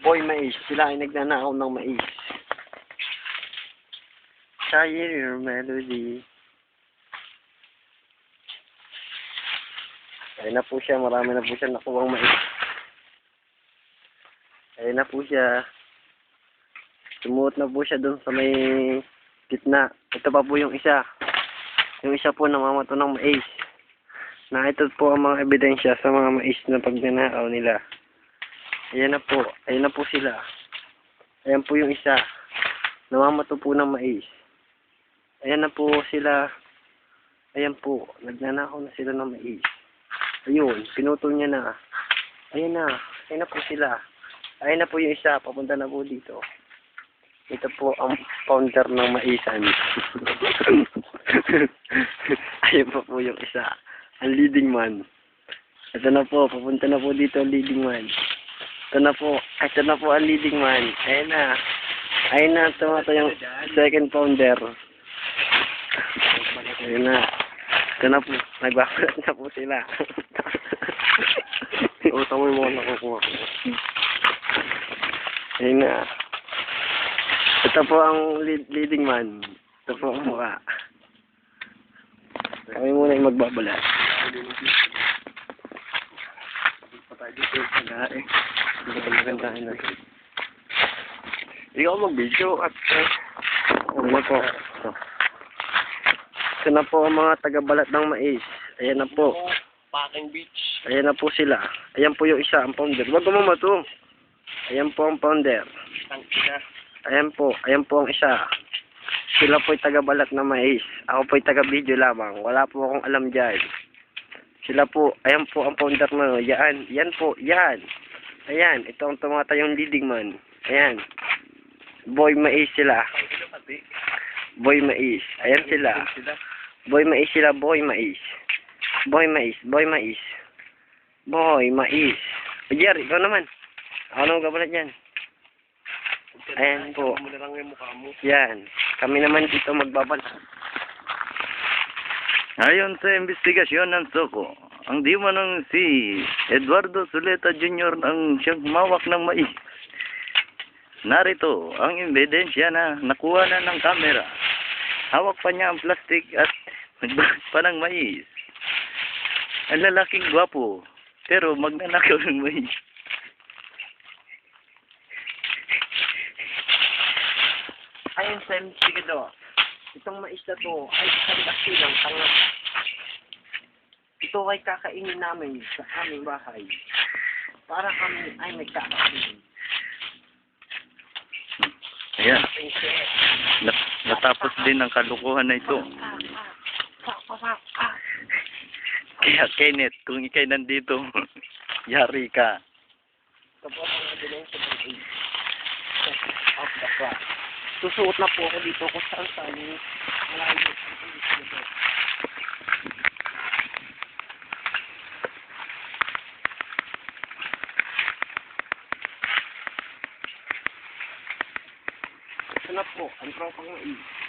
Boy Mais. Sila ay nagnanakaw ng mais. Share your melody. Ayun na po siya. Marami na po siya nakuwang mais. Ayun na po siya. Sumuot na po siya dun sa may gitna. Ito pa po yung isa. Yung isa po namamato ng mais. Na ito po ang mga ebidensya sa mga mais na pagnanakaw nila. Ayan na po. Ayan na po sila. Ayan po yung isa. Namamato po ng mais. Ayan na po sila. Ayan po. Nagnanakaw na sila ng mais. Ayun. Pinutol niya na. Ayan na. Ayan na po sila. Ayan na po yung isa. Papunta na po dito. Ito po ang founder ng maisan. Ayun pa po yung isa. Ang leading man. Ito na po. Papunta na po dito ang leading man. Ito na po. Ito na po ang leading man. Ayan na. Ayan na. Ito yung second founder. Ayan na. Ito na po. Nagbabalat na po sila. Utang mo yung mga nakukuha ko. Ayan na. Ito po ang leading man. Ito po ang mukha. Kami muna yung magbabalat. Magandaan na. Hindi ako mag-video at ano po. Ito na po ang mga taga-balat ng mais. Ayan na po. Packing Beach. Ayan na po sila. Ayan po yung isa, ang founder. Huwag gumato. Ayan po ang founder. Tangkina. Ayan po ang isa. Sila po'y taga-balat na mais. Ako po'y taga-video lamang. Wala po akong alam dyan. Sila po, ayan po ang founder mo. Yan po, yan. Ayan, ito ang tumatayong leading man. Ayan. Boy Mais sila. Boy Mais. Ayan sila. Boy Mais sila, Boy Mais. Boy Mais, Boy Mais. Boy Mais. Jerry, ikaw naman. Ako naman gabalat yan. Ayan po. Yan. Kami naman dito magbabalat. Ayon sa investigasyon ng Soko, ang dimanang si Eduardo Zuleta Jr. ang siyang humawak ng mais. Narito ang ebidensya na nakuha na ng kamera. Hawak pa niya ang plastic at nagbalat pa ng mais. Ang lalaking gwapo, pero magnanakaw ng mais. Ayon sa investigador, itong mais na to ay kasilang tanga. Ito ay kakainin namin sa aming bahay. Para kami ay nagkakainin. Ayan. Natapos din ang kalukuhan na ito. Kaya Kenneth, kung ikay nandito, yari ka. Ito po ang ebidensya ng AIDS. Of the class. Susuot na po ako dito kung saan malayo. Ito na po, ang tropang AIDS.